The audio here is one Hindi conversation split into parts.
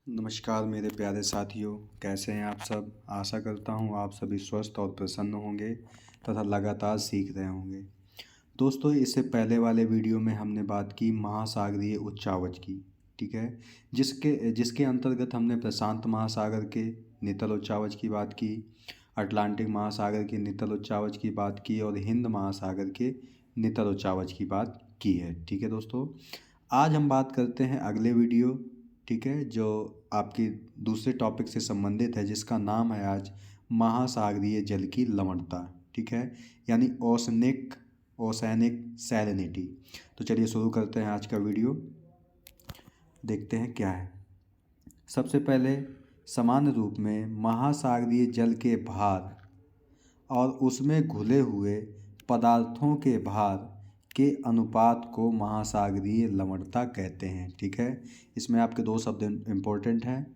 नमस्कार मेरे प्यारे साथियों, कैसे हैं आप सब। आशा करता हूँ आप सभी स्वस्थ और प्रसन्न होंगे तथा लगातार सीख रहे होंगे। दोस्तों, इससे पहले वाले वीडियो में हमने बात की महासागरीय उच्चावच की। ठीक है, जिसके जिसके अंतर्गत हमने प्रशांत महासागर के नितल उच्चावच की बात की, अटलांटिक महासागर के नितल उच्चावच की बात की और हिंद महासागर के नितल उच्चावच की बात की है। ठीक है दोस्तों, आज हम बात करते हैं अगले वीडियो, ठीक है, जो आपके दूसरे टॉपिक से संबंधित है, जिसका नाम है आज महासागरीय जल की लवणता। ठीक है, यानी ओसैनिक सैलिनिटी। तो चलिए शुरू करते हैं आज का वीडियो, देखते हैं क्या है। सबसे पहले सामान्य रूप में महासागरीय जल के भार और उसमें घुले हुए पदार्थों के भार के अनुपात को महासागरीय लवणता कहते हैं। ठीक है, इसमें आपके दो शब्द इम्पोर्टेंट हैं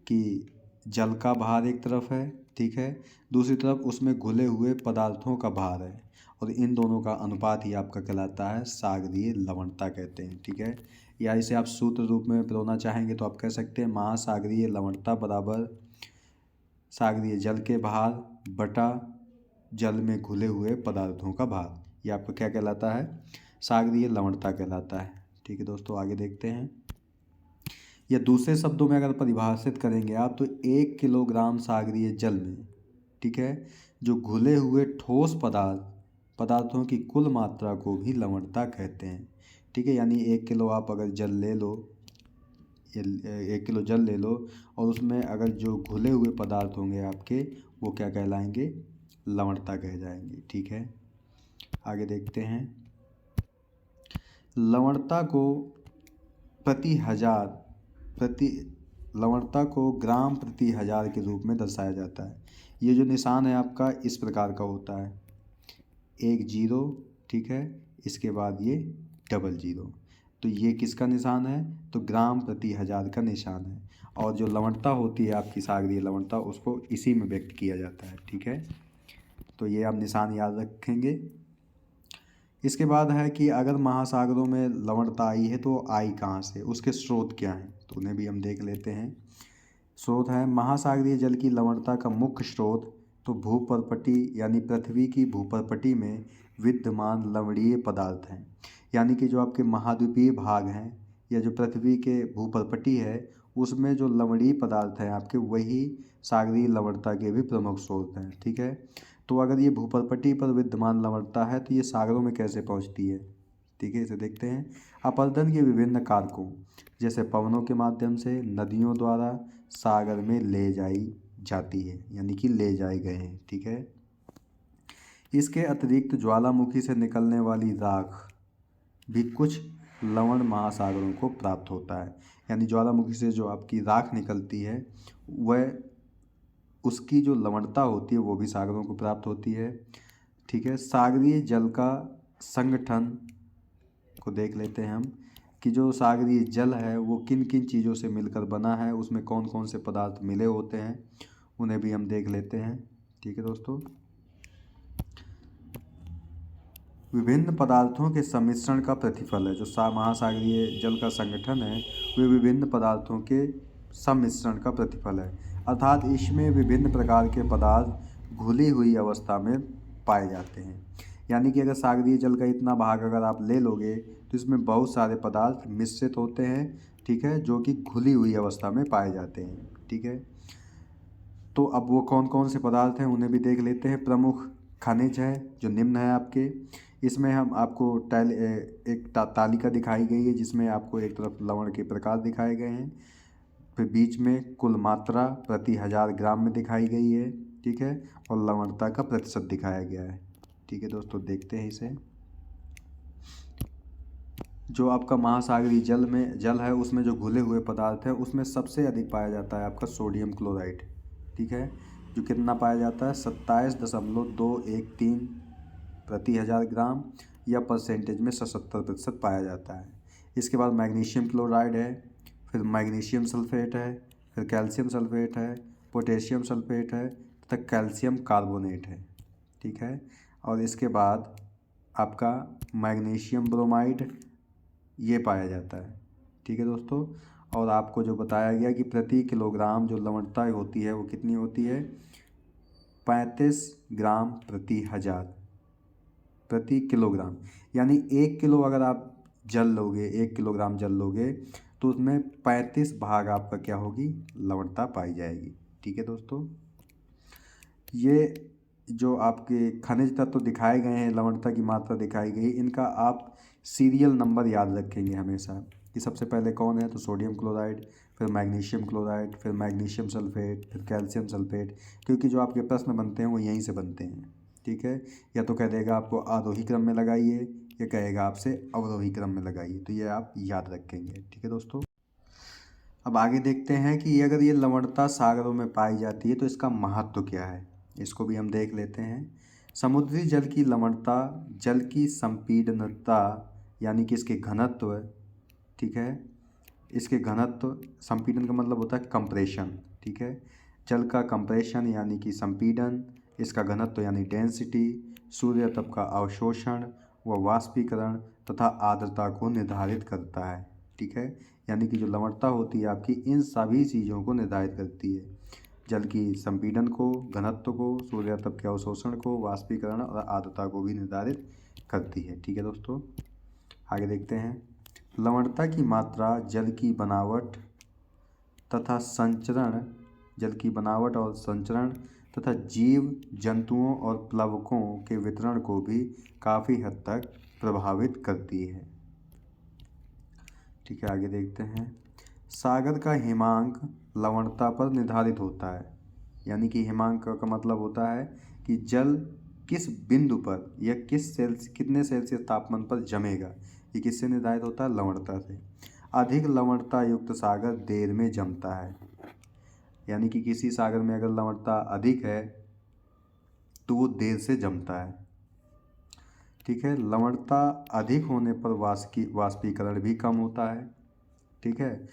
कि जल का भार एक तरफ है, ठीक है, दूसरी तरफ उसमें घुले हुए पदार्थों का भार है, और इन दोनों का अनुपात ही आपका कहलाता है सागरीय लवणता कहते हैं। ठीक है, या इसे आप सूत्र रूप में पिरोना चाहेंगे तो आप कह सकते हैं महासागरीय लवणता बराबर सागरीय जल के भार बटा जल में घुले हुए पदार्थों का भार। ये आपका क्या कहलाता है, सागरीय लवणता कहलाता है। ठीक है दोस्तों, आगे देखते हैं। या दूसरे शब्दों में अगर परिभाषित करेंगे आप तो 1 किलोग्राम सागरीय जल में, ठीक है, जो घुले हुए ठोस पदार्थों की कुल मात्रा को भी लवणता कहते हैं। ठीक है, यानी 1 किलो आप अगर जल ले लो, 1 किलो जल ले लो और उसमें अगर जो घुले हुए पदार्थ होंगे आपके, वो क्या कहलाएंगे, लवणता कह जाएंगे। ठीक है, आगे देखते हैं। लवणता को प्रति हजार प्रति लवणता को ग्राम प्रति हजार के रूप में दर्शाया जाता है। ये जो निशान है आपका इस प्रकार का होता है, एक जीरो, ठीक है, इसके बाद ये डबल जीरो। तो ये किसका निशान है, तो ग्राम प्रति हजार का निशान है। और जो लवणता होती है आपकी सागरीय लवणता, उसको इसी में व्यक्त किया जाता है। ठीक है, तो ये आप निशान याद रखेंगे। इसके बाद है कि अगर महासागरों में लवणता आई है तो आई कहाँ से, उसके स्रोत क्या हैं, तो उन्हें भी हम देख लेते हैं। स्रोत है महासागरीय जल की लवणता का मुख्य स्रोत तो भूपर्पटी यानी पृथ्वी की भूपर्पटी में विद्यमान लवणीय पदार्थ हैं। यानी कि जो आपके महाद्वीपीय भाग हैं या जो पृथ्वी के भूपर्पटी है, उसमें जो लवणीय पदार्थ हैं आपके, वही सागरीय लवणता के भी प्रमुख स्रोत हैं। ठीक है, तो अगर ये भूपर्पटी पर विद्यमान लवणता है तो ये सागरों में कैसे पहुंचती है। ठीक है, इसे देखते हैं। अपरदन के विभिन्न कारकों जैसे पवनों के माध्यम से नदियों द्वारा सागर में ले जाई जाती है, यानी कि ले जाए गए हैं। ठीक है, इसके अतिरिक्त ज्वालामुखी से निकलने वाली राख भी कुछ लवण महासागरों को प्राप्त होता है। यानी ज्वालामुखी से जो आपकी राख निकलती है, वह उसकी जो लवणता होती है वो भी सागरों को प्राप्त होती है। ठीक है, सागरीय जल का संगठन को देख लेते हैं हम कि जो सागरीय जल है वो किन किन चीज़ों से मिलकर बना है, उसमें कौन कौन से पदार्थ मिले होते हैं, उन्हें भी हम देख लेते हैं। ठीक है दोस्तों, विभिन्न पदार्थों के सम्मिश्रण का प्रतिफल है। जो महासागरीय जल का संगठन है वे विभिन्न पदार्थों के सम्मिश्रण का प्रतिफल है, अर्थात इसमें विभिन्न प्रकार के पदार्थ घुली हुई अवस्था में पाए जाते हैं। यानी कि अगर सागरीय जल का इतना भाग अगर आप ले लोगे तो इसमें बहुत सारे पदार्थ मिश्रित होते हैं, ठीक है, जो कि घुली हुई अवस्था में पाए जाते हैं। ठीक है, तो अब वो कौन कौन से पदार्थ हैं उन्हें भी देख लेते हैं। प्रमुख खनिज है जो निम्न है आपके, इसमें हम आपको एक तालिका दिखाई गई है जिसमें आपको एक तरफ लवण के प्रकार दिखाए गए हैं, फिर बीच में कुल मात्रा प्रति 1000 ग्राम में दिखाई गई है। ठीक है, और लवणता का प्रतिशत दिखाया गया है। ठीक है दोस्तों, देखते हैं इसे। जो आपका महासागरीय जल है उसमें जो घुले हुए पदार्थ है उसमें सबसे अधिक पाया जाता है आपका सोडियम क्लोराइड। ठीक है, जो कितना पाया जाता है, 27.213 प्रति 1000 ग्राम या परसेंटेज में 77% पाया जाता है। इसके बाद मैग्नीशियम क्लोराइड है, फिर मैग्नीशियम सल्फेट है, फिर कैल्शियम सल्फेट है, पोटेशियम सल्फेट है तथा कैल्शियम कार्बोनेट है। ठीक है, और इसके बाद आपका मैग्नीशियम ब्रोमाइड ये पाया जाता है। ठीक है दोस्तों, और आपको जो बताया गया कि प्रति किलोग्राम जो लवणता होती है वो कितनी होती है, 35 ग्राम प्रति हज़ार प्रति किलोग्राम। यानी 1 किलो अगर आप जल लोगे, 1 किलोग्राम जल लोगे तो उसमें 35 भाग आपका क्या होगी, लवणता पाई जाएगी। ठीक है दोस्तों, ये जो आपके खनिज तत्व दिखाए गए हैं, लवणता की मात्रा दिखाई गई, इनका आप सीरियल नंबर याद रखेंगे हमेशा कि सबसे पहले कौन है, तो सोडियम क्लोराइड, फिर मैग्नीशियम क्लोराइड, फिर मैग्नीशियम सल्फेट, फिर कैल्शियम सल्फेट, क्योंकि जो आपके प्रश्न बनते हैं वो यहीं से बनते हैं। ठीक है, या तो कह देगा आपको आरोही क्रम में लगाइए या कहेगा आपसे अवरोही क्रम में लगाइए, तो ये आप याद रखेंगे। ठीक है दोस्तों, अब आगे देखते हैं कि अगर ये लवणता सागरों में पाई जाती है तो इसका महत्व क्या है, इसको भी हम देख लेते हैं। समुद्री जल की लवणता जल की संपीडनता यानी कि इसके घनत्व, ठीक है, इसके घनत्व, संपीडन का मतलब होता है कंप्रेशन। ठीक है, जल का कंप्रेशन यानी कि संपीडन, इसका घनत्व यानी डेंसिटी, सूर्य तप का अवशोषण व वाष्पीकरण तथा आर्द्रता को निर्धारित करता है। ठीक है, यानी कि जो लवणता होती है आपकी इन सभी चीज़ों को निर्धारित करती है, जल की संपीडन को, घनत्व को, सूर्य तप के अवशोषण को, वाष्पीकरण और आर्द्रता को भी निर्धारित करती है। ठीक है दोस्तों, आगे देखते हैं। लवणता की मात्रा जल की बनावट तथा संचरण, जल की बनावट और संचरण तथा जीव जंतुओं और प्लवकों के वितरण को भी काफ़ी हद तक प्रभावित करती है। ठीक है, आगे देखते हैं। सागर का हिमांक लवणता पर निर्धारित होता है, यानी कि हिमांक का मतलब होता है कि जल किस बिंदु पर या कितने सेल्सियस तापमान पर जमेगा, ये किससे निर्धारित होता है, लवणता से। अधिक लवणता युक्त सागर देर में जमता है, यानी कि किसी सागर में अगर लवणता अधिक है तो वो देर से जमता है। ठीक है, लवणता अधिक होने पर वाष्पीकरण भी कम होता है। ठीक है,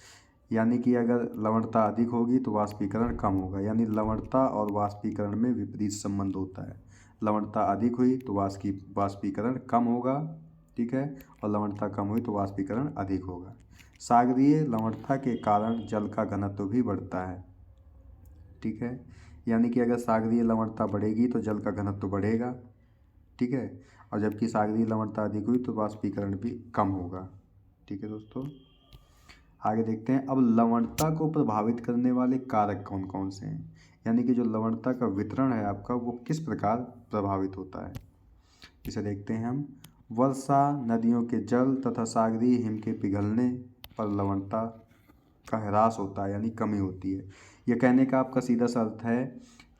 यानी कि अगर लवणता अधिक होगी तो वाष्पीकरण कम होगा, यानी लवणता और वाष्पीकरण में विपरीत संबंध होता है। लवणता अधिक हुई तो वाष्पीकरण कम होगा, ठीक है, और लवणता कम हुई तो वाष्पीकरण अधिक होगा। सागरीय लवणता के कारण जल का घनत्व भी बढ़ता है। ठीक है, यानी कि अगर सागरीय लवणता बढ़ेगी तो जल का घनत्व बढ़ेगा। ठीक है, और जबकि सागरीय लवणता अधिक हुई तो वाष्पीकरण भी कम होगा। ठीक है दोस्तों, आगे देखते हैं। अब लवणता को प्रभावित करने वाले कारक कौन कौन से हैं, यानी कि जो लवणता का वितरण है आपका वो किस प्रकार प्रभावित होता है, इसे देखते हैं हम। वर्षा, नदियों के जल तथा सागरीय हिम के पिघलने पर लवणता का ह्रास होता है, यानी कमी होती है। यह कहने का आपका सीधा सा अर्थ है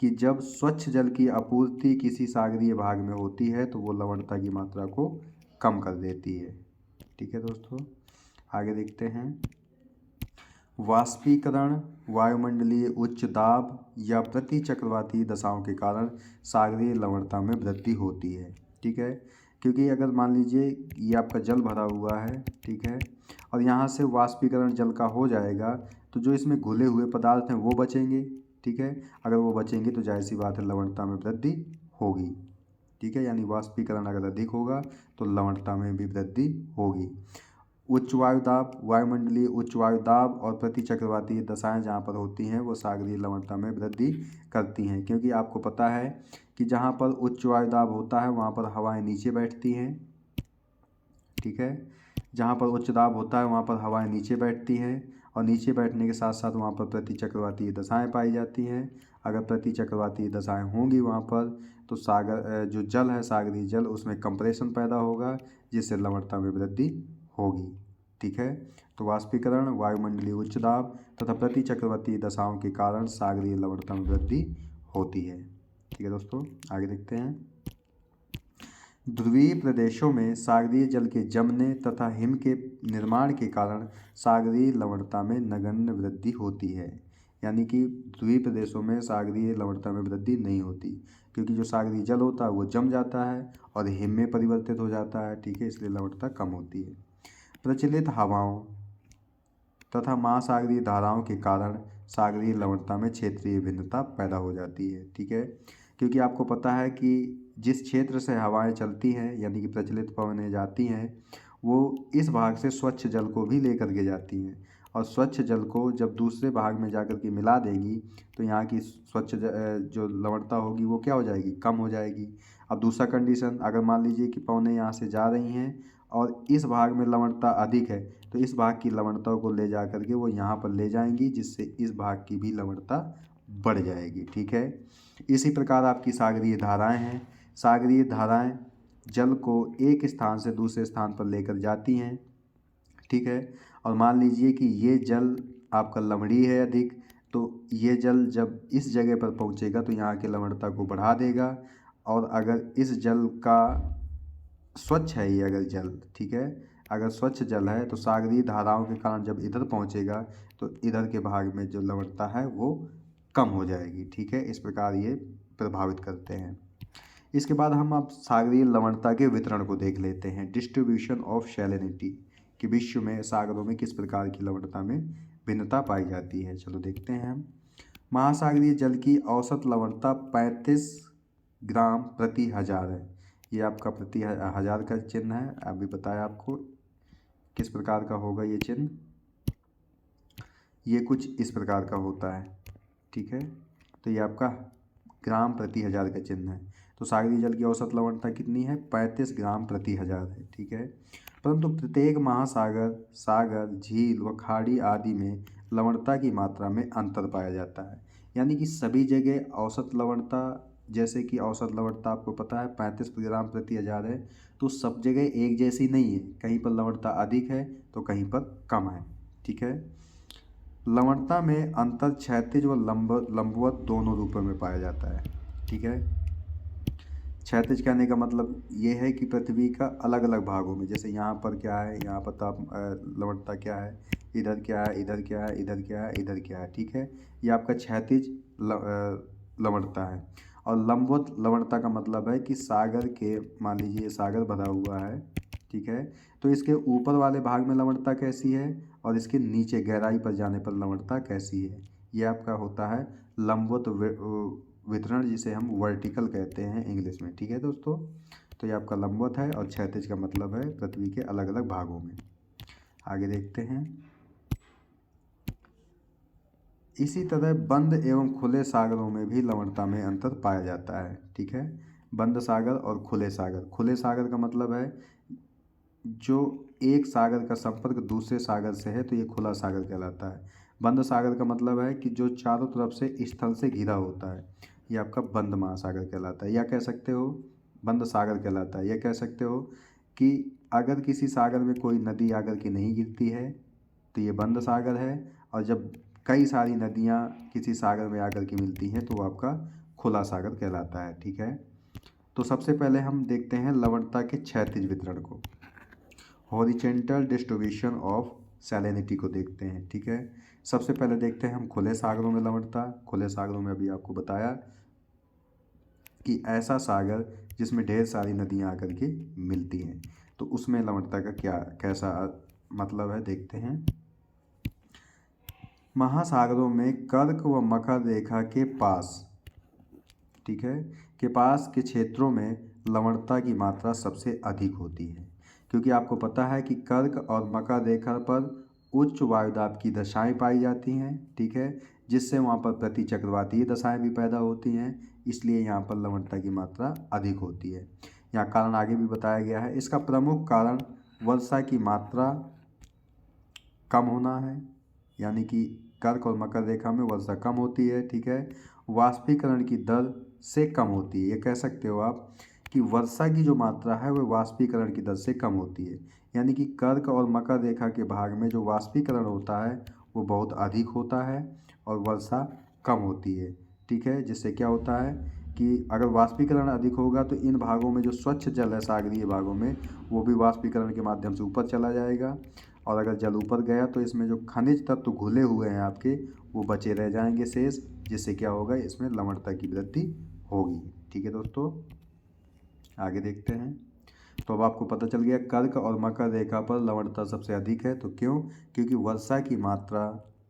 कि जब स्वच्छ जल की आपूर्ति किसी सागरीय भाग में होती है तो वो लवणता की मात्रा को कम कर देती है। ठीक है दोस्तों, आगे देखते हैं। वाष्पीकरण, वायुमंडलीय उच्च दाब या प्रति चक्रवाती दशाओं के कारण सागरीय लवणता में वृद्धि होती है। ठीक है, क्योंकि अगर मान लीजिए ये आपका जल भरा हुआ है, ठीक है, और यहाँ से वाष्पीकरण जल का हो जाएगा तो जो इसमें घुले हुए पदार्थ हैं वो बचेंगे। ठीक है, अगर वो बचेंगे तो जाहिर सी बात है लवणता में वृद्धि होगी। ठीक है, यानी वाष्पीकरण अगर अधिक होगा तो लवणता में भी वृद्धि होगी। उच्च वायुदाब, वायुमंडलीय उच्च वायुदाब और प्रति चक्रवाती दशाएं जहाँ पर होती हैं वो सागरीय लवणता में वृद्धि करती हैं, क्योंकि आपको पता है कि जहाँ पर उच्च वायुदाब होता है वहाँ पर हवाएं नीचे बैठती हैं। ठीक है, जहाँ पर उच्च दाब होता है वहाँ पर हवाएं नीचे बैठती हैं और नीचे बैठने के साथ साथ वहाँ पर प्रति चक्रवाती दशाएं पाई जाती हैं। अगर प्रति चक्रवाती दशाएं होंगी वहाँ पर तो सागर जो जल है, सागरीय जल, उसमें कंप्रेशन पैदा होगा जिससे लवणता में वृद्धि होगी। ठीक है, तो वाष्पीकरण, वायुमंडलीय उच्च दाब तथा प्रति चक्रवर्ती दशाओं के कारण सागरीय लवणता में वृद्धि होती है। ठीक है दोस्तों, आगे देखते हैं। ध्रुवीय प्रदेशों में सागरीय जल के जमने तथा हिम के निर्माण के कारण सागरीय लवणता में नगण्य वृद्धि होती है, यानी कि ध्रुवीय प्रदेशों में सागरीय लवणता में वृद्धि नहीं होती, क्योंकि जो सागरीय जल होता है वो जम जाता है और हिम में परिवर्तित हो जाता है। ठीक है, इसलिए लवणता कम होती है। प्रचलित हवाओं तथा महासागरीय धाराओं के कारण सागरीय लवणता में क्षेत्रीय भिन्नता पैदा हो जाती है। ठीक है, क्योंकि आपको पता है कि जिस क्षेत्र से हवाएं चलती हैं यानी कि प्रचलित पवनें जाती हैं वो इस भाग से स्वच्छ जल को भी लेकर के जाती हैं और स्वच्छ जल को जब दूसरे भाग में जाकर के मिला देगी तो यहाँ की जो लवणता होगी वो क्या हो जाएगी, कम हो जाएगी। अब दूसरा कंडीशन, अगर मान लीजिए कि पौने यहाँ से जा रही हैं और इस भाग में लवणता अधिक है तो इस भाग की लवणता को ले जा करके वो यहाँ पर ले जाएंगी, जिससे इस भाग की भी लवणता बढ़ जाएगी। ठीक है। इसी प्रकार आपकी सागरीय धाराएं हैं। सागरीय धाराएं जल को एक स्थान से दूसरे स्थान पर लेकर जाती हैं। ठीक है। और मान लीजिए कि ये जल आपका लवणीय है अधिक, तो ये जल जब इस जगह पर पहुँचेगा तो यहाँ की लवणता को बढ़ा देगा। और अगर इस जल का स्वच्छ है ये अगर जल, ठीक है, अगर स्वच्छ जल है तो सागरीय धाराओं के कारण जब इधर पहुँचेगा तो इधर के भाग में जो लवणता है वो कम हो जाएगी। ठीक है। इस प्रकार ये प्रभावित करते हैं। इसके बाद हम अब सागरीय लवणता के वितरण को देख लेते हैं। डिस्ट्रीब्यूशन ऑफ सैलिनिटी, कि विश्व में सागरों में किस प्रकार की लवणता में भिन्नता पाई जाती है। चलो देखते हैं हम। महासागरीय जल की औसत लवणता 35 ग्राम प्रति हजार है। ये आपका प्रति हजार का चिन्ह है, अभी बताया आपको किस प्रकार का होगा ये चिन्ह। ये कुछ इस प्रकार का होता है। ठीक है। तो ये आपका ग्राम प्रति हजार का चिन्ह है। तो सागरीय जल की औसत लवणता कितनी है, 35 ग्राम प्रति हजार है। ठीक है। परंतु प्रत्येक महासागर, सागर, झील व खाड़ी आदि में लवणता की मात्रा में अंतर पाया जाता है। यानी कि सभी जगह औसत लवणता, जैसे कि औसत लवणता आपको पता है 35 ग्राम प्रति हजार है, तो सब जगह एक जैसी नहीं है। कहीं पर लवणता अधिक है तो कहीं पर कम है। ठीक है। लवणता में अंतर क्षैतिज व लंबवत दोनों रूपों में पाया जाता है। ठीक है। क्षैतिज कहने का मतलब ये है कि पृथ्वी का अलग अलग भागों में, जैसे यहाँ पर क्या है, यहाँ पर लवणता क्या है, इधर क्या है, इधर क्या है, इधर क्या है, इधर क्या है। ठीक है। ये आपका क्षैतिज लवणता है। और लंबवत लवणता का मतलब है कि सागर के, मान लीजिए ये सागर भरा हुआ है, ठीक है, तो इसके ऊपर वाले भाग में लवणता कैसी है और इसके नीचे गहराई पर जाने पर लवणता कैसी है। ये आपका होता है लंबवत वितरण, जिसे हम वर्टिकल कहते हैं इंग्लिश में। ठीक है दोस्तों। तो ये आपका लंबवत है और क्षैतिज का मतलब है पृथ्वी के अलग अलग भागों में। आगे देखते हैं। इसी तरह बंद एवं खुले सागरों में भी लवणता में अंतर पाया जाता है। ठीक है। बंद सागर और खुले सागर। खुले सागर का मतलब है जो एक सागर का संपर्क दूसरे सागर से है तो ये खुला सागर कहलाता है। बंद सागर का मतलब है कि जो चारों तरफ से स्थल से घिरा होता है, ये आपका बंद महासागर कहलाता है। या कह सकते हो बंद सागर कहलाता है। या कह सकते हो कि अगर किसी सागर में कोई नदी आकर के नहीं गिरती है तो ये बंद सागर है, और जब कई सारी नदियाँ किसी सागर में आकर के मिलती हैं तो वो आपका खुला सागर कहलाता है। ठीक है। तो सबसे पहले हम देखते हैं लवणता के क्षैतिज वितरण को। हॉरिजेंटल डिस्ट्रीब्यूशन ऑफ सैलिनिटी को देखते हैं। ठीक है। सबसे पहले देखते हैं हम खुले सागरों में लवणता। खुले सागरों में अभी आपको बताया कि ऐसा सागर जिसमें ढेर सारी नदियाँ आकर के मिलती हैं, तो उसमें लवणता का कैसा मतलब है देखते हैं। महासागरों में कर्क व मकर रेखा के पास, ठीक है, के पास के क्षेत्रों में लवणता की मात्रा सबसे अधिक होती है, क्योंकि आपको पता है कि कर्क और मकर रेखा पर उच्च वायुदाब की दशाएं पाई जाती हैं। ठीक है। जिससे वहाँ पर प्रति चक्रवातीय दशाएं भी पैदा होती हैं, इसलिए यहाँ पर लवणता की मात्रा अधिक होती है। यहाँ कारण आगे भी बताया गया है। इसका प्रमुख कारण वर्षा की मात्रा कम होना है, यानी कि कर्क और मकर रेखा में वर्षा कम होती है। ठीक है। वाष्पीकरण की दर से कम होती है। ये कह सकते हो आप कि वर्षा की जो मात्रा है वह वाष्पीकरण की दर से कम होती है, यानी कि कर्क और मकर रेखा के भाग में जो वाष्पीकरण होता है वो बहुत अधिक होता है और वर्षा कम होती है। ठीक है। जिससे क्या होता है कि अगर वाष्पीकरण अधिक होगा तो इन भागों में जो स्वच्छ जल है सागरीय भागों में, वो भी वाष्पीकरण के माध्यम से ऊपर चला जाएगा, और अगर जल ऊपर गया तो इसमें जो खनिज तत्व घुले हुए हैं आपके, वो बचे रह जाएंगे शेष, जिससे क्या होगा, इसमें लवणता की वृद्धि होगी। ठीक है दोस्तों। आगे देखते हैं। तो अब आपको पता चल गया कर्क और मकर रेखा पर लवणता सबसे अधिक है। तो क्यों? क्योंकि वर्षा की मात्रा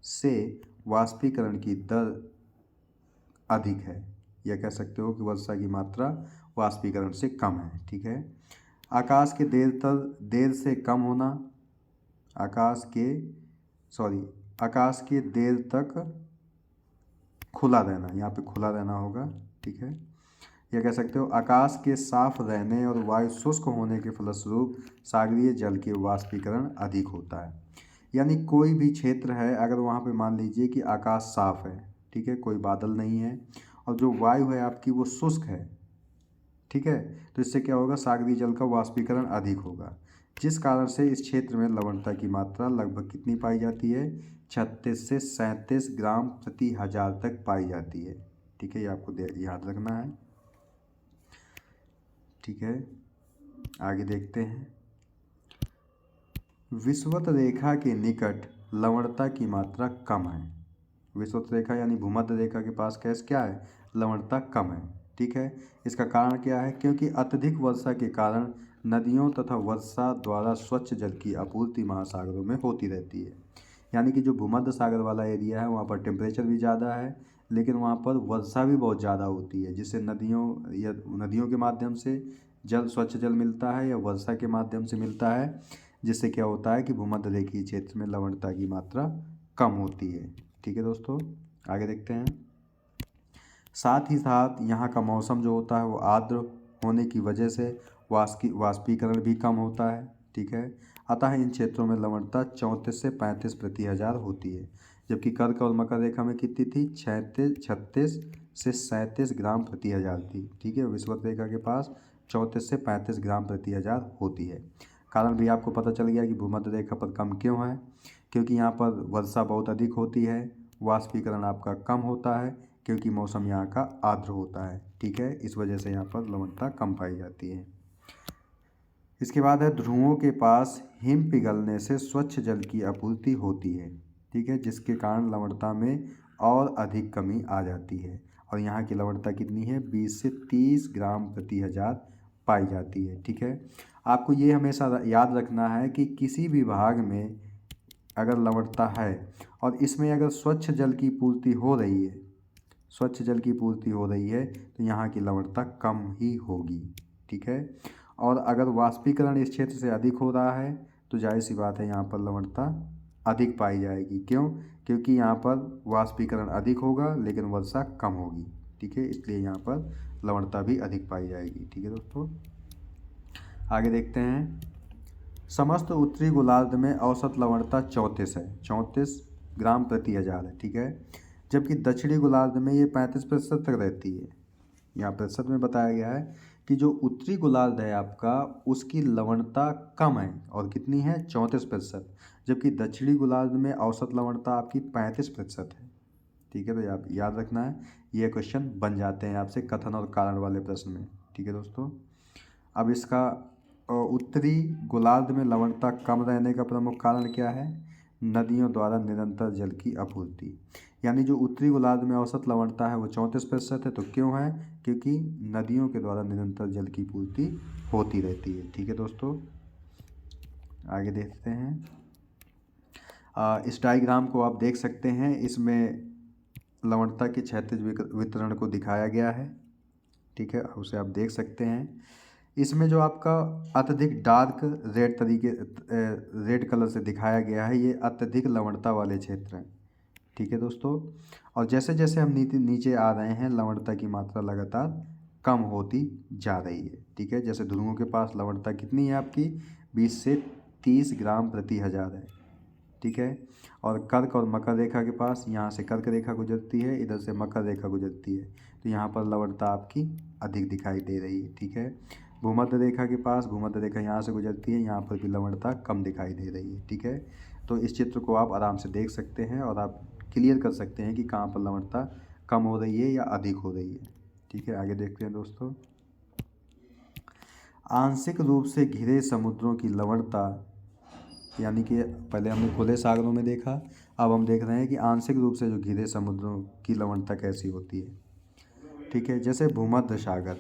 से वाष्पीकरण की दर अधिक है। या कह सकते हो कि वर्षा की मात्रा वाष्पीकरण से कम है। ठीक है। आकाश के देर से कम होना, आकाश के देर तक खुला रहना, यहाँ पे खुला रहना होगा, ठीक है। या कह सकते हो आकाश के साफ रहने और वायु शुष्क होने के फलस्वरूप सागरीय जल के वाष्पीकरण अधिक होता है। यानी कोई भी क्षेत्र है, अगर वहाँ पे मान लीजिए कि आकाश साफ है, ठीक है, कोई बादल नहीं है, और जो वायु है आपकी वो शुष्क है, ठीक है, तो इससे क्या होगा, सागरीय जल का वाष्पीकरण अधिक होगा, जिस कारण से इस क्षेत्र में लवणता की मात्रा लगभग कितनी पाई जाती है, 36 से 37 ग्राम प्रति हजार तक पाई जाती है, ठीक है, ये आपको याद रखना है, ठीक है। आगे देखते हैं। विषुवत रेखा के निकट लवणता की मात्रा कम है। विषुवत रेखा यानी भूमध्य रेखा के पास कैसे क्या है, लवणता कम है, ठीक है। इसका कारण क्या है, क्योंकि अत्यधिक वर्षा के कारण नदियों तथा वर्षा द्वारा स्वच्छ जल की आपूर्ति महासागरों में होती रहती है। यानी कि जो भूमध्य सागर वाला एरिया है वहाँ पर टेम्परेचर भी ज़्यादा है, लेकिन वहाँ पर वर्षा भी बहुत ज़्यादा होती है, जिससे नदियों के माध्यम से जल, स्वच्छ जल मिलता है, या वर्षा के माध्यम से मिलता है, जिससे क्या होता है कि भूमध्य रेखीय क्षेत्र में लवणता की मात्रा कम होती है, ठीक है दोस्तों। आगे देखते हैं। साथ ही साथ यहाँ का मौसम जो होता है वो आर्द्र होने की वजह से वाष्पीकरण भी कम होता है, ठीक है। अतः इन क्षेत्रों में लवणता 34 से 35 प्रति हजार होती है, जबकि कर्क और मकर रेखा में कितनी थी, 36 से 37 ग्राम प्रति हजार थी, ठीक है। विषुवत रेखा के पास 34 से 35 ग्राम प्रति हजार होती है। कारण भी आपको पता चल गया कि भूमध्य रेखा पर कम क्यों है, क्योंकि यहाँ पर वर्षा बहुत अधिक होती है, वाष्पीकरण आपका कम होता है, क्योंकि मौसम यहाँ का आर्द्र होता है, ठीक है, इस वजह से यहाँ पर लवणता कम पाई जाती है। इसके बाद है ध्रुवों के पास हिम पिघलने से स्वच्छ जल की आपूर्ति होती है, ठीक है, जिसके कारण लवणता में और अधिक कमी आ जाती है, और यहाँ की लवणता कितनी है, 20 से 30 ग्राम प्रति हजार पाई जाती है, ठीक है। आपको ये हमेशा याद रखना है कि किसी भी भाग में अगर लवणता है और इसमें अगर स्वच्छ जल की पूर्ति हो रही है, स्वच्छ जल की पूर्ति हो रही है, तो यहाँ की लवणता कम ही होगी, ठीक है। और अगर वाष्पीकरण इस क्षेत्र से अधिक हो रहा है तो जाहिर सी बात है यहाँ पर लवणता अधिक पाई जाएगी। क्यों, क्योंकि यहाँ पर वाष्पीकरण अधिक होगा लेकिन वर्षा कम होगी, ठीक है, इसलिए यहाँ पर लवणता भी अधिक पाई जाएगी, ठीक है दोस्तों। आगे देखते हैं। समस्त उत्तरी गोलार्ध में औसत लवणता 34 है, 34 ग्राम प्रति हजार है, ठीक है, जबकि दक्षिणी गोलार्ध में ये 35% तक रहती है। यहाँ प्रतिशत में बताया गया है कि जो उत्तरी गोलार्ध है आपका उसकी लवणता कम है, और कितनी है, 34%, जबकि दक्षिणी गोलार्ध में औसत लवणता आपकी 35% है, ठीक है। तो आप याद रखना है, ये क्वेश्चन बन जाते हैं आपसे कथन और कारण वाले प्रश्न में, ठीक है दोस्तों। अब इसका उत्तरी गोलार्ध में लवणता कम रहने का प्रमुख कारण क्या है, नदियों द्वारा निरंतर जल की आपूर्ति। यानी जो उत्तरी गोलार्ध में औसत लवणता है वो 34% है, तो क्यों है, क्योंकि नदियों के द्वारा निरंतर जल की पूर्ति होती रहती है, ठीक है दोस्तों। आगे देखते हैं। इस डायग्राम को आप देख सकते हैं, इसमें लवणता के क्षैतिज वितरण को दिखाया गया है, ठीक है, उसे आप देख सकते हैं। इसमें जो आपका अत्यधिक डार्क रेड कलर से दिखाया गया है, ये अत्यधिक लवणता वाले क्षेत्र हैं, ठीक है दोस्तों। और जैसे जैसे हम नीचे आ रहे हैं लवणता की मात्रा लगातार कम होती जा रही है, ठीक है। जैसे ध्रुवों के पास लवणता कितनी है आपकी, 20 से 30 ग्राम प्रति हजार है, ठीक है। और कर्क और मकर रेखा के पास, यहाँ से कर्क रेखा गुजरती है, इधर से मकर रेखा गुजरती है, तो यहाँ पर लवणता आपकी अधिक दिखाई दे रही है, ठीक है। भूमध्य रेखा के पास, भूमध्य रेखा यहाँ से गुजरती है, यहाँ पर भी लवणता कम दिखाई दे रही है, ठीक है। तो इस चित्र को आप आराम से देख सकते हैं और आप क्लियर कर सकते हैं कि कहाँ पर लवणता कम हो रही है या अधिक हो रही है, ठीक है। आगे देखते हैं दोस्तों। आंशिक रूप से घिरे समुद्रों की लवणता, यानी कि पहले हमने खुले सागरों में देखा, अब हम देख रहे हैं कि आंशिक रूप से जो घिरे समुद्रों की लवणता कैसी होती है, ठीक है। जैसे भूमध्य सागर,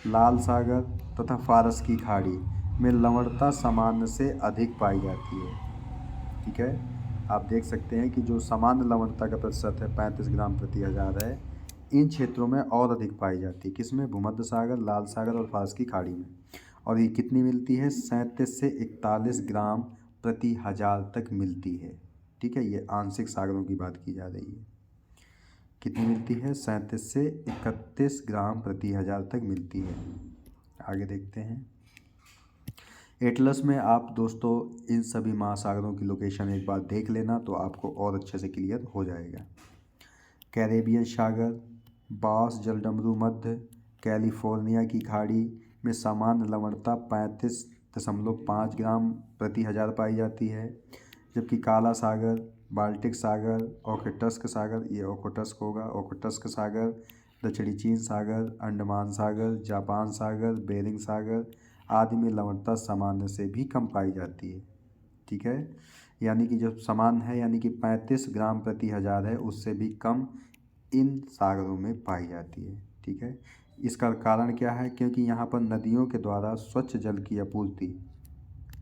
लाल सागर तथा फारस की खाड़ी में लवणता सामान्य से अधिक पाई जाती है, ठीक है। आप देख सकते हैं कि जो सामान्य लवणता का प्रतिशत है 35 ग्राम प्रति हजार है, इन क्षेत्रों में और अधिक पाई जाती है, किसमें, भूमध्य सागर, लाल सागर और फारस की खाड़ी में। और ये कितनी मिलती है, 37 से 41 ग्राम प्रति हजार तक मिलती है, ठीक है, ये आंशिक सागरों की बात की जा रही है। कितनी मिलती है? 37 से 31 ग्राम प्रति हज़ार तक मिलती है। आगे देखते हैं। एटलस में आप दोस्तों इन सभी महासागरों की लोकेशन एक बार देख लेना तो आपको और अच्छे से क्लियर हो जाएगा। कैरेबियन सागर, बास जलडमरू मध्य, कैलिफोर्निया की खाड़ी में सामान्य लवणता 35.5 ग्राम प्रति हज़ार पाई जाती है, जबकि काला सागर, बाल्टिक सागर, ओखोटस्क सागर, ये ओखोटस्क होगा, ओखोटस्क सागर, दक्षिणी चीन सागर, अंडमान सागर, जापान सागर, बेरिंग सागर आदि में लवणता सामान्य से भी कम पाई जाती है। ठीक है, यानी कि जो सामान्य है यानी कि 35 ग्राम प्रति हज़ार है, उससे भी कम इन सागरों में पाई जाती है। ठीक है, इसका कारण क्या है? क्योंकि यहाँ पर नदियों के द्वारा स्वच्छ जल की आपूर्ति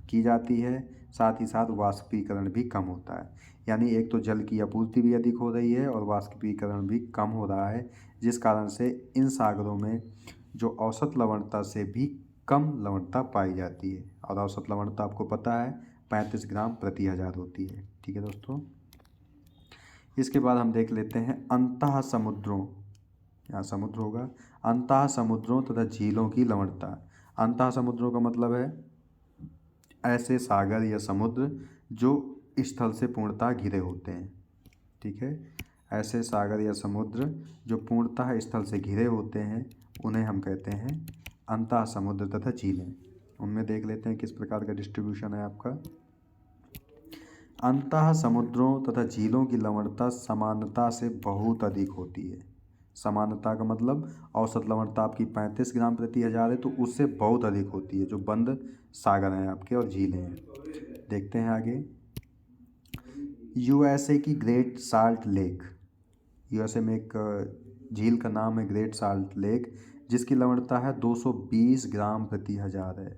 की जाती है, साथ ही साथ वाष्पीकरण भी कम होता है। यानी एक तो जल की आपूर्ति भी अधिक हो रही है और वाष्पीकरण भी कम हो रहा है, जिस कारण से इन सागरों में जो औसत लवणता से भी कम लवणता पाई जाती है। और औसत लवणता आपको पता है 35 ग्राम प्रति हज़ार होती है। ठीक है दोस्तों, इसके बाद हम देख लेते हैं अंतः समुद्रों, यहाँ समुद्र होगा, अंतः समुद्रों तथा झीलों की लवणता। अंतः समुद्रों का मतलब है ऐसे सागर या समुद्र जो स्थल से पूर्णतः घिरे होते हैं। ठीक है, ऐसे सागर या समुद्र जो पूर्णतः स्थल से घिरे होते हैं उन्हें हम कहते हैं अंतः समुद्र तथा झीलें। उनमें देख लेते हैं किस प्रकार का डिस्ट्रीब्यूशन है आपका। अंतः समुद्रों तथा झीलों की लवणता सामान्यता से बहुत अधिक होती है। सामान्यता का मतलब औसत लवणता आपकी 35 ग्राम प्रति हज़ार है, तो उससे बहुत अधिक होती है जो बंद सागर हैं आपके और झीलें हैं। देखते हैं आगे। यूएसए की ग्रेट साल्ट लेक, यूएसए में एक झील का नाम है ग्रेट साल्ट लेक, जिसकी लवणता है 220 ग्राम प्रति हज़ार है।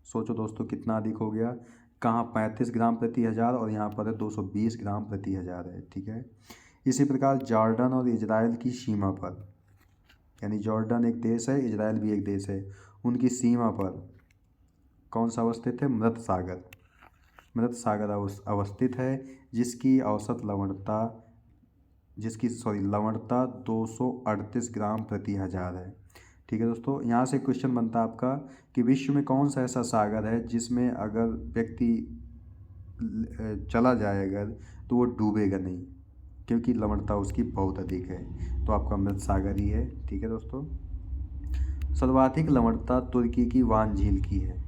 सोचो दोस्तों कितना अधिक हो गया, कहाँ 35 ग्राम प्रति हज़ार और यहाँ पर है 220 ग्राम प्रति हज़ार है। ठीक है, इसी प्रकार जॉर्डन और इजराइल की सीमा पर, यानी जॉर्डन एक देश है, इजराइल भी एक देश है, उनकी सीमा पर कौन सा अवस्थित है? मृत सागर। मृत सागर अवस्थित है, जिसकी औसत लवणता लवणता 238 ग्राम प्रति हज़ार है। ठीक है दोस्तों, यहाँ से क्वेश्चन बनता है आपका कि विश्व में कौन सा ऐसा सागर है जिसमें अगर व्यक्ति चला जाए अगर तो वो डूबेगा नहीं, क्योंकि लवणता उसकी बहुत अधिक है। तो आपका मृत सागर ही है। ठीक है दोस्तों, सर्वाधिक लवणता तुर्की की वान झील की है,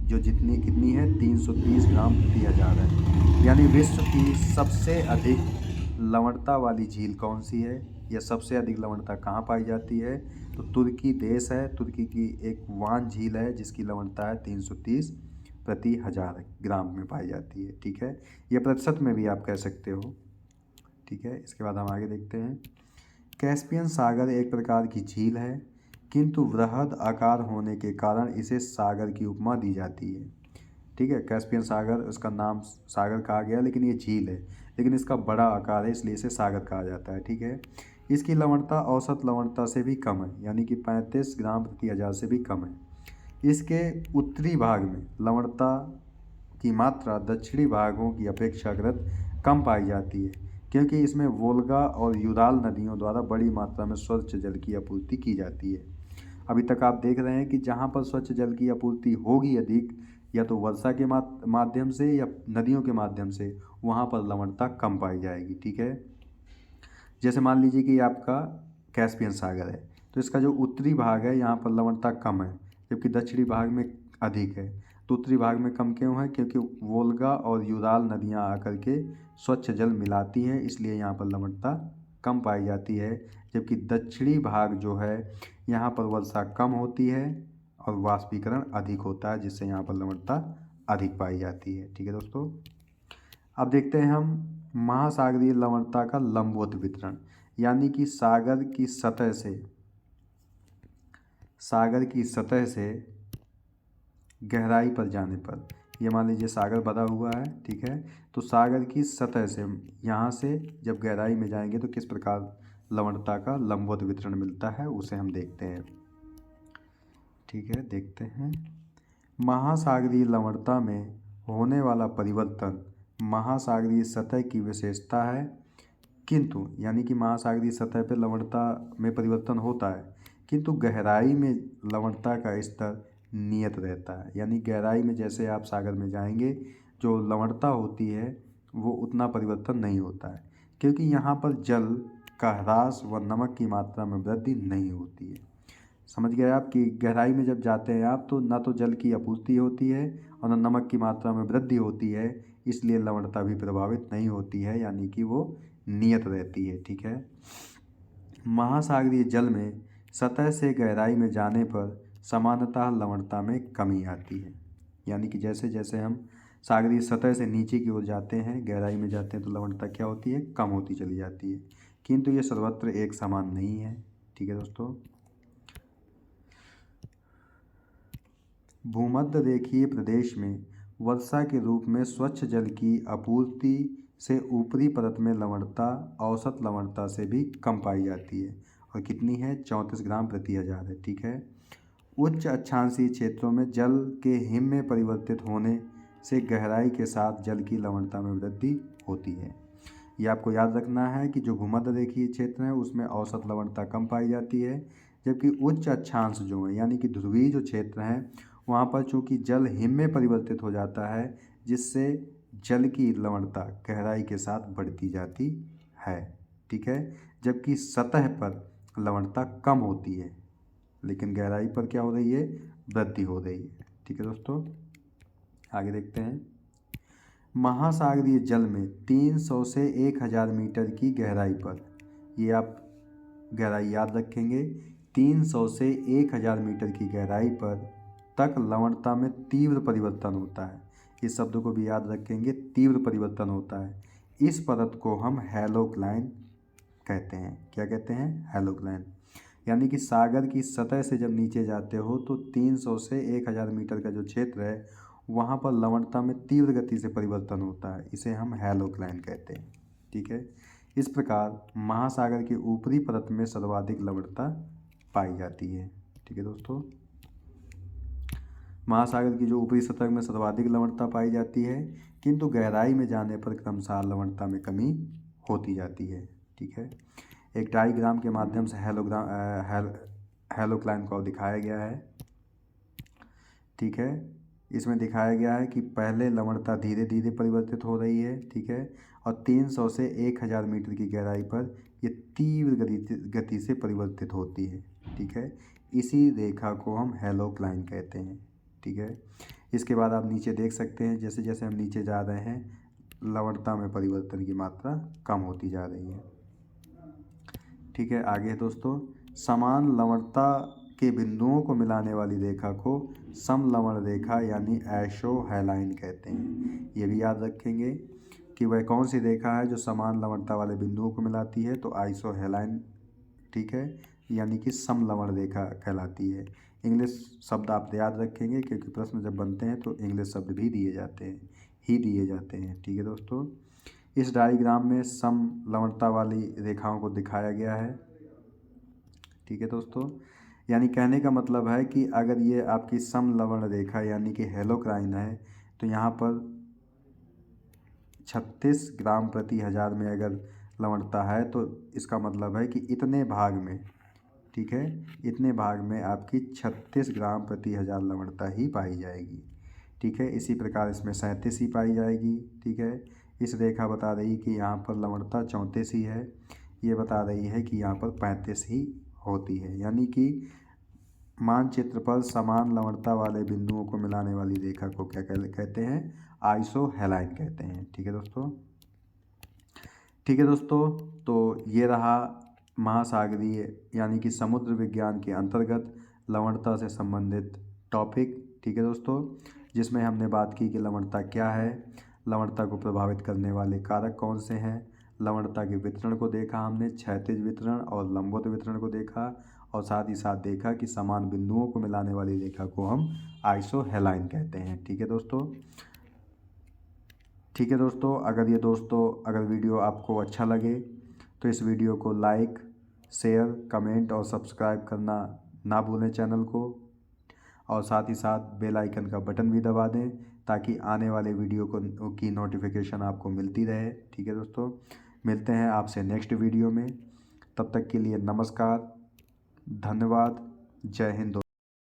जो कितनी है 330 ग्राम प्रति हज़ार है। यानी विश्व की सबसे अधिक लवणता वाली झील कौन सी है या सबसे अधिक लवणता कहाँ पाई जाती है? तो तुर्की देश है, तुर्की की एक वान झील है जिसकी लवणता है 330 प्रति हज़ार ग्राम में पाई जाती है। ठीक है, यह प्रतिशत में भी आप कह सकते हो। ठीक है, इसके बाद हम आगे देखते हैं। कैस्पियन सागर एक प्रकार की झील है, किंतु वृहद आकार होने के कारण इसे सागर की उपमा दी जाती है। ठीक है, कैस्पियन सागर, उसका नाम सागर कहा गया लेकिन ये झील है, लेकिन इसका बड़ा आकार है इसलिए इसे सागर कहा जाता है। ठीक है, इसकी लवणता औसत लवणता से भी कम है, यानी कि 35 ग्राम प्रति हज़ार से भी कम है। इसके उत्तरी भाग में लवणता की मात्रा दक्षिणी भागों की अपेक्षाकृत कम पाई जाती है, क्योंकि इसमें वोल्गा और यूराल नदियों द्वारा बड़ी मात्रा में स्वच्छ जल की आपूर्ति की जाती है। अभी तक आप देख रहे हैं कि जहाँ पर स्वच्छ जल की आपूर्ति होगी अधिक, या तो वर्षा के माध्यम से या नदियों के माध्यम से, वहाँ पर लवणता कम पाई जाएगी। ठीक है, जैसे मान लीजिए कि आपका कैस्पियन सागर है, तो इसका जो उत्तरी भाग है यहाँ पर लवणता कम है, जबकि दक्षिणी भाग में अधिक है। तो उत्तरी भाग में कम क्यों है? क्योंकि वोल्गा और यूराल नदियाँ आकर के स्वच्छ जल मिलाती हैं, इसलिए यहाँ पर लवणता कम पाई जाती है। जबकि दक्षिणी भाग जो है यहाँ पर वर्षा कम होती है और वाष्पीकरण अधिक होता है, जिससे यहाँ पर लवणता अधिक पाई जाती है। ठीक है दोस्तों, अब देखते हैं हम महासागरीय लवणता का लंबवत वितरण, यानी कि सागर की सतह से गहराई पर जाने पर, ये मान लीजिए सागर भरा हुआ है। ठीक है, तो सागर की सतह से यहाँ से जब गहराई में जाएंगे तो किस प्रकार लवणता का लंबवत वितरण मिलता है उसे हम देखते हैं। ठीक है, देखते हैं। महासागरीय लवणता में होने वाला परिवर्तन महासागरीय सतह की विशेषता है, किंतु यानी कि महासागरीय सतह पर लवणता में परिवर्तन होता है, किंतु गहराई में लवणता का स्तर नियत रहता है। यानी गहराई में जैसे आप सागर में जाएंगे जो लवणता होती है वो उतना परिवर्तन नहीं होता है, क्योंकि यहाँ पर जल का ह्रास व नमक की मात्रा में वृद्धि नहीं होती है। समझ गए आप कि गहराई में जब जाते हैं आप तो ना तो जल की आपूर्ति होती है और न नमक की मात्रा में वृद्धि होती है, इसलिए लवणता भी प्रभावित नहीं होती है, यानी कि वो नियत रहती है। ठीक है। महासागरीय जल में सतह से गहराई में जाने पर सामान्यतः लवणता में कमी आती है। यानी कि जैसे जैसे हम सागरीय सतह से नीचे की ओर जाते हैं, गहराई में जाते हैं, तो लवणता क्या होती है, कम होती चली जाती है, किंतु ये सर्वत्र एक समान नहीं है। ठीक है दोस्तों। भूमध्य रेखीय प्रदेश में वर्षा के रूप में स्वच्छ जल की आपूर्ति से ऊपरी परत में लवणता औसत लवणता से भी कम पाई जाती है, और कितनी है, 34 ग्राम प्रति हजार है। ठीक है। उच्च अक्षांशीय क्षेत्रों में जल के हिम में परिवर्तित होने से गहराई के साथ जल की लवणता में वृद्धि होती है। ये आपको याद रखना है कि जो भूमध्य रेखीय क्षेत्र है उसमें औसत लवणता कम पाई जाती है, जबकि उच्च अक्षांश जो है यानी कि ध्रुवीय जो क्षेत्र हैं वहाँ पर चूँकि जल हिम में परिवर्तित हो जाता है, जिससे जल की लवणता गहराई के साथ बढ़ती जाती है। ठीक है। जबकि सतह पर लवणता कम होती है, लेकिन गहराई पर क्या हो रही है, वृद्धि हो रही है। ठीक है दोस्तों, आगे देखते हैं। महासागरीय जल में 300 से 1000 मीटर की गहराई पर, ये आप गहराई याद रखेंगे, 300 से 1000 मीटर की गहराई पर तक लवणता में तीव्र परिवर्तन होता है। इस शब्द को भी याद रखेंगे, तीव्र परिवर्तन होता है। इस परत को हम हैलोक्लाइन कहते हैं। क्या कहते हैं, हैलोक्लाइन। यानी कि सागर की सतह से जब नीचे जाते हो तो 300 से 1000 मीटर का जो क्षेत्र है वहाँ पर लवणता में तीव्र गति से परिवर्तन होता है, इसे हम हैलोक्लाइन कहते हैं। ठीक है। इस प्रकार महासागर की ऊपरी परत में सर्वाधिक लवणता पाई जाती है। ठीक है दोस्तों, महासागर की जो ऊपरी सतह में सर्वाधिक लवणता पाई जाती है, किंतु गहराई में जाने पर क्रमशः लवणता में कमी होती जाती है। ठीक है। एक डायग्राम के माध्यम से हैलोक्लाइन को दिखाया गया है। ठीक है। इसमें दिखाया गया है कि पहले लवणता धीरे धीरे परिवर्तित हो रही है। ठीक है। और 300 से 1000 मीटर की गहराई पर ये तीव्र गति से परिवर्तित होती है। ठीक है। इसी रेखा को हम हैलोक्लाइन कहते हैं। ठीक है। इसके बाद आप नीचे देख सकते हैं, जैसे जैसे हम नीचे जा रहे हैं लवणता में परिवर्तन की मात्रा कम होती जा रही है। ठीक है। आगे दोस्तों, समान लवणता के बिंदुओं को मिलाने वाली रेखा को समलवण रेखा यानी आइसोहेलाइन कहते हैं। ये भी याद रखेंगे कि वह कौन सी रेखा है जो समान लवणता वाले बिंदुओं को मिलाती है, तो आइसोहेलाइन। ठीक है। यानी कि समलवण रेखा कहलाती है। इंग्लिश शब्द आप याद रखेंगे, क्योंकि प्रश्न जब बनते हैं तो इंग्लिश शब्द भी दिए जाते हैं। ठीक है दोस्तों, इस डायग्राम में समलवणता वाली रेखाओं को दिखाया गया है। ठीक है दोस्तों, यानी कहने का मतलब है कि अगर ये आपकी समलवण रेखा यानी कि हैलोक्लाइन है, तो यहाँ पर 36 ग्राम प्रति हजार में अगर लवणता है तो इसका मतलब है कि इतने भाग में, ठीक है, इतने भाग में आपकी 36 ग्राम प्रति हजार लवणता ही पाई जाएगी। ठीक है। इसी प्रकार इसमें 37 ही पाई जाएगी। ठीक है। इस रेखा बता रही कि यहाँ पर लवणता 34 ही है, ये बता रही है कि यहाँ पर 35 ही होती है। यानी कि मानचित्र पर समान लवणता वाले बिंदुओं को मिलाने वाली रेखा को क्या कहते हैं, आइसोहेलाइन कहते हैं। ठीक है दोस्तों। ठीक है दोस्तों, तो ये रहा महासागरीय यानी कि समुद्र विज्ञान के अंतर्गत लवणता से संबंधित टॉपिक। ठीक है दोस्तों, जिसमें हमने बात की कि लवणता क्या है, लवणता को प्रभावित करने वाले कारक कौन से हैं, लवणता के वितरण को देखा हमने, क्षैतिज वितरण और लंबवत वितरण को देखा, और साथ ही साथ देखा कि समान बिंदुओं को मिलाने वाली रेखा को हम आइसोहेलाइन कहते हैं। ठीक है दोस्तों। ठीक है दोस्तों, अगर वीडियो आपको अच्छा लगे तो इस वीडियो को लाइक, शेयर, कमेंट और सब्सक्राइब करना ना भूलें चैनल को, और साथ ही साथ बेल आइकन का बटन भी दबा दें ताकि आने वाले वीडियो की नोटिफिकेशन आपको मिलती रहे। ठीक है दोस्तों, मिलते हैं आपसे नेक्स्ट वीडियो में। तब तक के लिए नमस्कार, धन्यवाद, जय हिंद।